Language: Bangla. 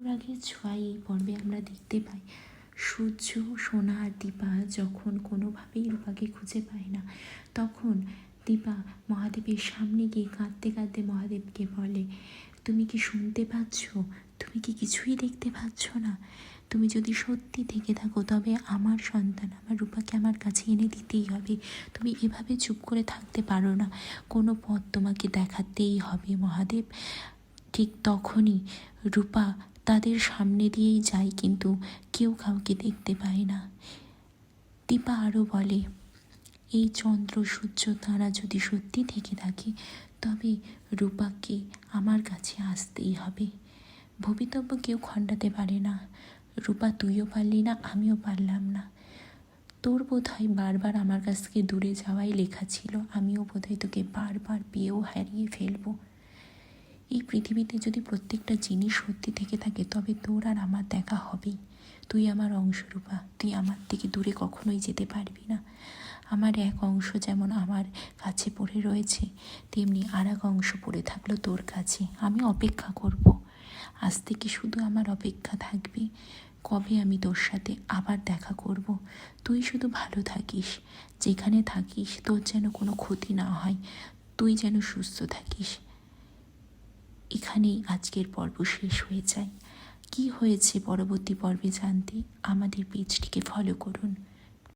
অনুরাগের ছোঁয়ায় এই পর্বে আমরা দেখতে পাই সূর্য, সোনা আর দীপা যখন কোনোভাবেই রূপাকে খুঁজে পায় না, তখন দীপা মহাদেবের সামনে গিয়ে কাঁদতে কাঁদতে মহাদেবকে বলে, তুমি কি শুনতে পাচ্ছ? তুমি কি কিছুই দেখতে পাচ্ছ না? তুমি যদি সত্যি থেকে থাকো তবে আমার সন্তান আমার রূপাকে আমার কাছে এনে দিতেই হবে। তুমি এভাবে চুপ করে থাকতে পারো না, কোনো পথ তোমাকে দেখাতেই হবে মহাদেব। ঠিক তখনই রূপা তাদের সামনে দিয়েই যায়, কিন্তু কেউ কাউকে দেখতে পায় না। দীপা আরও বলে, এই চন্দ্র সূর্য তারা যদি সত্যি থেকে থাকে তবে রূপাকে আমার কাছে আসতেই হবে। ভবিতব্য কেউ খণ্ডাতে পারে না। রূপা, তুইও পারলি না, আমিও পারলাম না। তোর বোধহয় বারবার আমার কাছ থেকে দূরে যাওয়াই লেখা ছিল, আমিও বোধহয় তোকে বারবার পেয়েও হারিয়ে ফেলবো। এই পৃথিবীতে যদি প্রত্যেকটা জিনিস সত্যি থেকে থাকে তবে তোর আর আমার দেখা হবেই। তুই আমার অংশ রূপা, তুই আমার থেকে দূরে কখনোই যেতে পারবি না। আমার এক অংশ যেমন আমার কাছে পড়ে রয়েছে, তেমনি আর এক অংশ পড়ে থাকলো তোর কাছে। আমি অপেক্ষা করব, আজ থেকে শুধু আমার অপেক্ষা থাকবে কবে আমি তোর সাথে আবার দেখা করব। তুই শুধু ভালো থাকিস, যেখানে থাকিস তোর যেন কোনো ক্ষতি না হয়, তুই যেন সুস্থ থাকিস। এখানেই আজকের পর্ব শেষ হয়ে যায়। কি হয়েছে পরবর্তী পর্বে জানতে আমাদের পেজটিকে ফলো করুন।